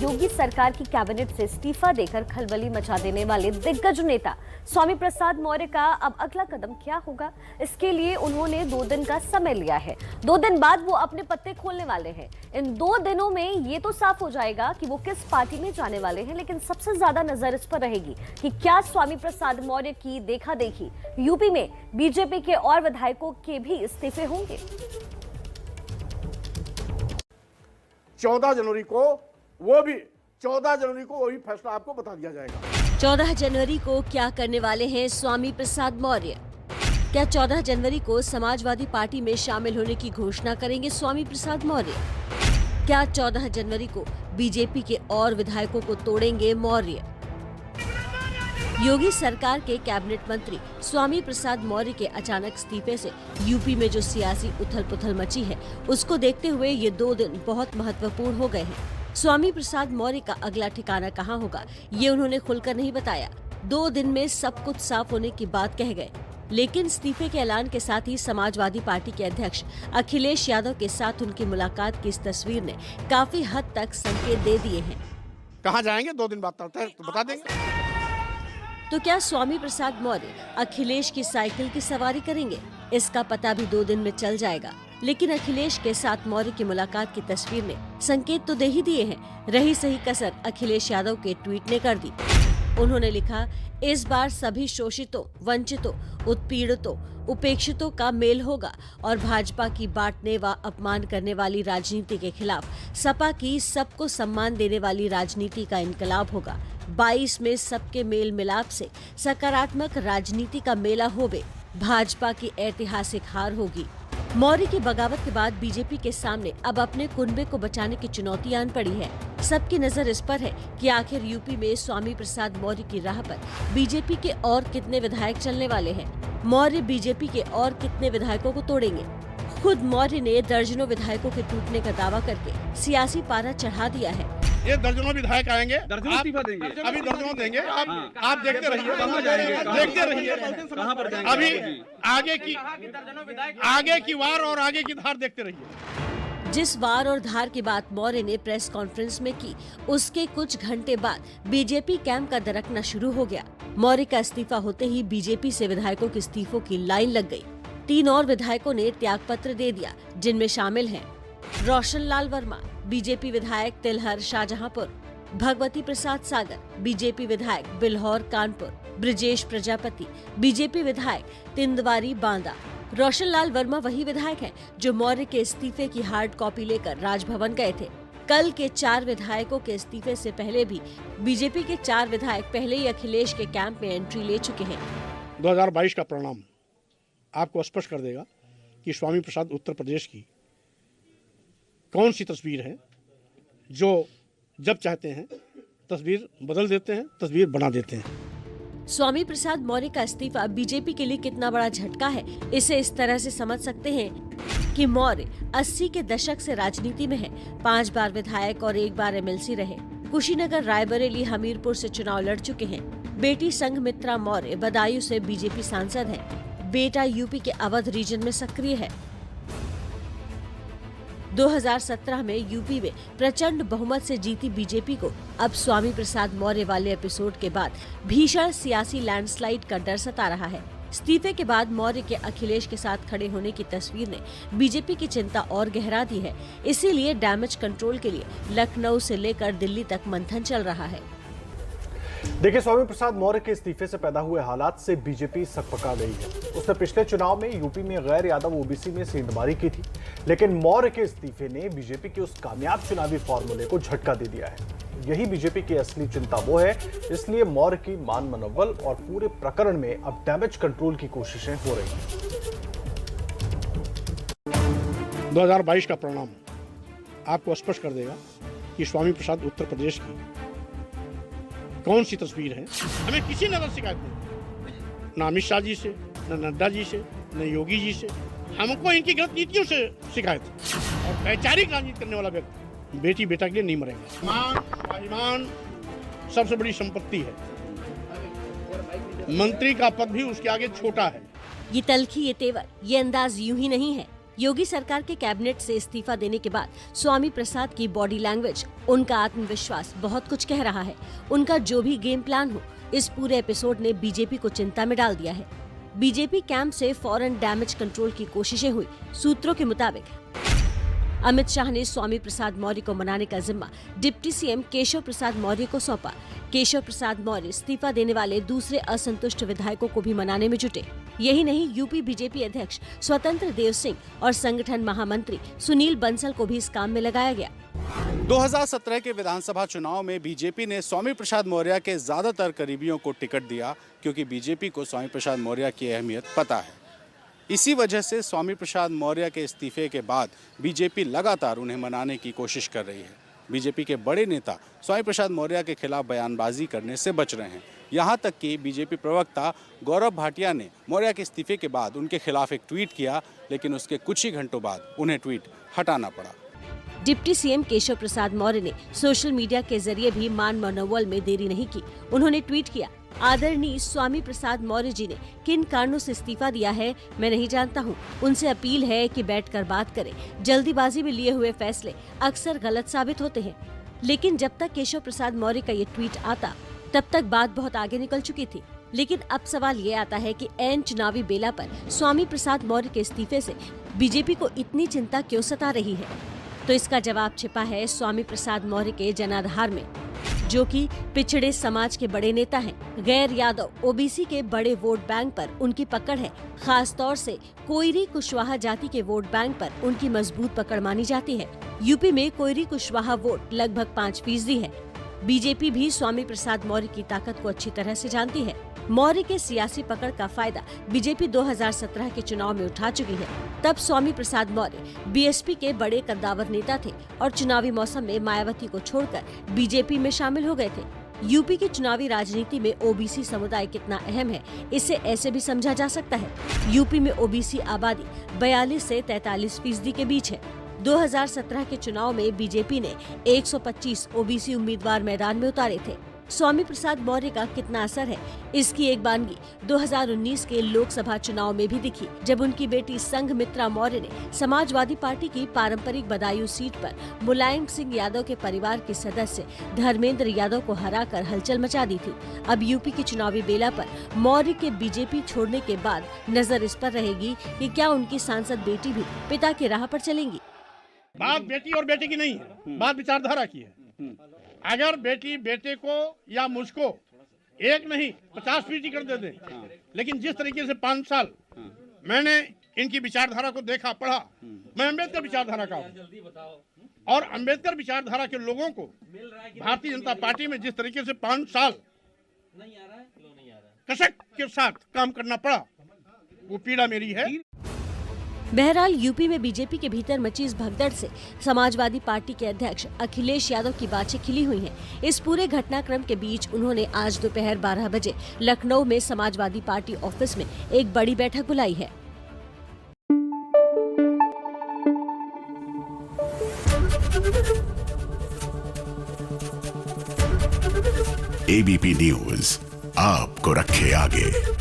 योगी सरकार की कैबिनेट से इस्तीफा देकर खलबली मचा देने वाले दिग्गज नेता स्वामी प्रसाद मौर्य का अब अगला कदम क्या होगा, इसके लिए उन्होंने 2 दिन का समय लिया है। 2 दिन बाद वो अपने पत्ते खोलने वाले हैं। इन 2 दिनों में ये तो साफ हो जाएगा कि वो किस पार्टी में जाने वाले हैं, लेकिन सबसे ज्यादा नजर इस पर रहेगी कि क्या स्वामी प्रसाद मौर्य की देखा देखी यूपी में बीजेपी के और विधायकों के भी इस्तीफे होंगे। 14 जनवरी को वो भी फैसला आपको बता दिया जाएगा। 14 जनवरी को क्या करने वाले हैं स्वामी प्रसाद मौर्य? क्या 14 जनवरी को समाजवादी पार्टी में शामिल होने की घोषणा करेंगे स्वामी प्रसाद मौर्य? क्या 14 जनवरी को बीजेपी के और विधायकों को तोड़ेंगे मौर्य? योगी सरकार के कैबिनेट मंत्री स्वामी प्रसाद मौर्य के अचानक इस्तीफे से यूपी में जो सियासी उथल-पुथल मची है, उसको देखते हुए ये 2 दिन बहुत महत्वपूर्ण हो गए हैं। स्वामी प्रसाद मौर्य का अगला ठिकाना कहाँ होगा, ये उन्होंने खुलकर नहीं बताया। 2 दिन में सब कुछ साफ होने की बात कह गए, लेकिन इस्तीफे के ऐलान के साथ ही समाजवादी पार्टी के अध्यक्ष अखिलेश यादव के साथ उनकी मुलाकात की इस तस्वीर ने काफी हद तक संकेत दे दिए हैं। कहाँ जाएंगे 2 दिन बाद तो बता देंगे। तो क्या स्वामी प्रसाद मौर्य अखिलेश की साइकिल की सवारी करेंगे, इसका पता भी 2 दिन में चल जाएगा। लेकिन अखिलेश के साथ मौर्य की मुलाकात की तस्वीर ने संकेत तो दे ही दिए हैं। रही सही कसर अखिलेश यादव के ट्वीट ने कर दी। उन्होंने लिखा, इस बार सभी शोषितों, वंचितों, उत्पीड़ितों, उपेक्षितों का मेल होगा और भाजपा की बांटने व अपमान करने वाली राजनीति के खिलाफ सपा की सबको सम्मान देने वाली राजनीति का इनकलाब होगा। 22 में सबके मेल मिलाप से सकारात्मक राजनीति का मेला होवे, भाजपा की ऐतिहासिक हार होगी। मौर्य की बगावत के बाद बीजेपी के सामने अब अपने कुनबे को बचाने की चुनौती आन पड़ी है। सबकी नजर इस पर है कि आखिर यूपी में स्वामी प्रसाद मौर्य की राह पर बीजेपी के और कितने विधायक चलने वाले हैं। मौर्य बीजेपी के और कितने विधायकों को तोड़ेंगे। खुद मौर्य ने दर्जनों विधायकों के टूटने का दावा करके सियासी पारा चढ़ा दिया है। ये दर्जनों विधायक आएंगे, दर्जनों इस्तीफा देंगे, अभी दर्जनों देंगे। आप देखते रहिए, कहाँ पर जाएंगे? अभी आगे की वार और आगे की धार देखते रहिए। जिस वार और धार की बात मौर्य ने प्रेस कॉन्फ्रेंस में की, उसके कुछ घंटे बाद बीजेपी कैंप का दरकना शुरू हो गया। मौर्य का इस्तीफा होते ही बीजेपी से विधायकों के इस्तीफों की लाइन लग गई। 3 और विधायकों ने त्यागपत्र दे दिया, जिनमें शामिल हैं रोशन लाल वर्मा, बीजेपी विधायक तिलहर शाहजहांपुर, भगवती प्रसाद सागर, बीजेपी विधायक बिल्हौर कानपुर, ब्रिजेश प्रजापति, बीजेपी विधायक तिंदवारी बांदा। रोशन लाल वर्मा वही विधायक हैं जो मौर्य के इस्तीफे की हार्ड कॉपी लेकर राजभवन गए थे। कल के 4 विधायकों के इस्तीफे से पहले भी बीजेपी के 4 विधायक पहले ही अखिलेश के कैंप में एंट्री ले चुके हैं। 2022 का परिणाम आपको स्पष्ट कर देगा कि स्वामी प्रसाद उत्तर प्रदेश की कौन सी तस्वीर है जो जब चाहते हैं तस्वीर बदल देते हैं, तस्वीर बना देते हैं। स्वामी प्रसाद मौर्य का इस्तीफा बीजेपी के लिए कितना बड़ा झटका है, इसे इस तरह से समझ सकते हैं कि मौर्य 80 के दशक से राजनीति में है। 5 बार विधायक और 1 बार एमएलसी रहे। कुशीनगर, रायबरेली, हमीरपुर से चुनाव लड़ चुके हैं। बेटी संघमित्रा मौर्य बदायूं से बीजेपी सांसद है। बेटा यूपी के अवध रीजन में सक्रिय है। 2017 में यूपी में प्रचंड बहुमत से जीती बीजेपी को अब स्वामी प्रसाद मौर्य वाले एपिसोड के बाद भीषण सियासी लैंडस्लाइड का डर सता रहा है। इस्तीफे के बाद मौर्य के अखिलेश के साथ खड़े होने की तस्वीर ने बीजेपी की चिंता और गहरा दी है। इसीलिए डैमेज कंट्रोल के लिए लखनऊ से लेकर दिल्ली तक मंथन चल रहा है। देखिए, स्वामी प्रसाद मौर्य के इस्तीफे से पैदा हुए हालात से बीजेपी सकपका गई है। उसने पिछले चुनाव में यूपी में गैर यादव ओबीसी में सेंधमारी की थी, लेकिन मौर्य के इस्तीफे ने बीजेपी के उस कामयाब चुनावी फॉर्मूले को झटका दे दिया है। यही बीजेपी की असली चिंता वो है, इसलिए मौर्य की मान मनोबल और पूरे प्रकरण में अब डैमेज कंट्रोल की कोशिशें हो रही हैं। 2022 का परिणाम आपको स्पष्ट कर देगा कि स्वामी प्रसाद उत्तर प्रदेश की कौन सी तस्वीर है। हमें किसी नजर शिकायत नहीं, न अमित शाह जी से, न नड्डा जी से, न योगी जी से। हमको इनकी गलत नीतियों से शिकायत है। और वैचारिक राजनीति करने वाला व्यक्ति बेटी बेटा के लिए नहीं मरेगा। स्वाभिमान सबसे बड़ी संपत्ति है। मंत्री का पद भी उसके आगे छोटा है। ये तलखी, ये तेवर, ये अंदाज यूं ही नहीं है। योगी सरकार के कैबिनेट से इस्तीफा देने के बाद स्वामी प्रसाद की बॉडी लैंग्वेज, उनका आत्मविश्वास बहुत कुछ कह रहा है। उनका जो भी गेम प्लान हो, इस पूरे एपिसोड ने बीजेपी को चिंता में डाल दिया है। बीजेपी कैंप से फॉरेन डैमेज कंट्रोल की कोशिशें हुई। सूत्रों के मुताबिक अमित शाह ने स्वामी प्रसाद मौर्य को मनाने का जिम्मा डिप्टी सीएम केशव प्रसाद मौर्य को सौंपा। केशव प्रसाद मौर्य इस्तीफा देने वाले दूसरे असंतुष्ट विधायकों को भी मनाने में जुटे। यही नहीं, यूपी बीजेपी अध्यक्ष स्वतंत्र देव सिंह और संगठन महामंत्री सुनील बंसल को भी इस काम में लगाया गया। 2017 के विधानसभा चुनाव में बीजेपी ने स्वामी प्रसाद मौर्य के ज्यादातर करीबियों को टिकट दिया, क्योंकि बीजेपी को स्वामी प्रसाद मौर्य की अहमियत पता है। इसी वजह से स्वामी प्रसाद मौर्य के इस्तीफे के बाद बीजेपी लगातार उन्हें मनाने की कोशिश कर रही है। बीजेपी के बड़े नेता स्वामी प्रसाद मौर्य के खिलाफ बयानबाजी करने से बच रहे हैं। यहाँ तक कि बीजेपी प्रवक्ता गौरव भाटिया ने मौर्य के इस्तीफे के बाद उनके खिलाफ एक ट्वीट किया, लेकिन उसके कुछ ही घंटों बाद उन्हें ट्वीट हटाना पड़ा। डिप्टी सीएम केशव प्रसाद मौर्य ने सोशल मीडिया के जरिए भी मान मनोबल में देरी नहीं की। उन्होंने ट्वीट किया, आदरणीय स्वामी प्रसाद मौर्य जी ने किन कारणों से इस्तीफा दिया है मैं नहीं जानता हूँ। उनसे अपील है कि बैठकर बात करें। जल्दीबाजी में लिए हुए फैसले अक्सर गलत साबित होते हैं। लेकिन जब तक केशव प्रसाद मौर्य का ये ट्वीट आता, तब तक बात बहुत आगे निकल चुकी थी। लेकिन अब सवाल ये आता है कि ऐन चुनावी बेला पर स्वामी प्रसाद मौर्य के इस्तीफे से बीजेपी को इतनी चिंता क्यों सता रही है? तो इसका जवाब छिपा है स्वामी प्रसाद मौर्य के जनाधार में, जो कि पिछड़े समाज के बड़े नेता हैं। गैर यादव ओबीसी के बड़े वोट बैंक पर उनकी पकड़ है। खास तौर से कोयरी कुशवाहा जाति के वोट बैंक पर उनकी मजबूत पकड़ मानी जाती है। यूपी में कोयरी कुशवाहा वोट लगभग 5% है। बीजेपी भी स्वामी प्रसाद मौर्य की ताकत को अच्छी तरह से जानती है। मौर्य के सियासी पकड़ का फायदा बीजेपी 2017 के चुनाव में उठा चुकी है। तब स्वामी प्रसाद मौर्य बीएसपी के बड़े कद्दावर नेता थे और चुनावी मौसम में मायावती को छोड़कर बीजेपी में शामिल हो गए थे। यूपी की चुनावी राजनीति में ओबीसी समुदाय कितना अहम है, इसे ऐसे भी समझा जा सकता है। यूपी में ओबीसी आबादी 42 से 43% के बीच है। 2017 के चुनाव में बीजेपी ने 125 ओबीसी उम्मीदवार मैदान में उतारे थे। स्वामी प्रसाद मौर्य का कितना असर है, इसकी एक बानगी 2019 के लोकसभा चुनाव में भी दिखी, जब उनकी बेटी संघमित्रा मौर्य ने समाजवादी पार्टी की पारंपरिक बदायूं सीट पर मुलायम सिंह यादव के परिवार के सदस्य धर्मेंद्र यादव को हराकर हलचल मचा दी थी। अब यूपी की चुनावी बेला पर मौर्य के बीजेपी छोड़ने के बाद नजर इस पर रहेगी कि क्या उनकी सांसद बेटी भी पिता की राह पर चलेंगी। बात बेटी और बेटे की नहीं है, बात विचारधारा की है। अगर बेटी बेटे को या मुझको एक नहीं 50% कर दे दे, लेकिन जिस तरीके से 5 साल मैंने इनकी विचारधारा को देखा, पढ़ा, मैं अम्बेडकर विचारधारा का हूँ और अम्बेडकर विचारधारा के लोगों को भारतीय जनता पार्टी में जिस तरीके से 5 साल कसक के साथ काम करना पड़ा, वो पीड़ा मेरी है। बहरहाल यूपी में बीजेपी के भीतर मची इस भगदड़ से समाजवादी पार्टी के अध्यक्ष अखिलेश यादव की बातें खिली हुई हैं। इस पूरे घटनाक्रम के बीच उन्होंने आज दोपहर 12 बजे लखनऊ में समाजवादी पार्टी ऑफिस में एक बड़ी बैठक बुलाई है। एबीपी न्यूज आपको रखे आगे।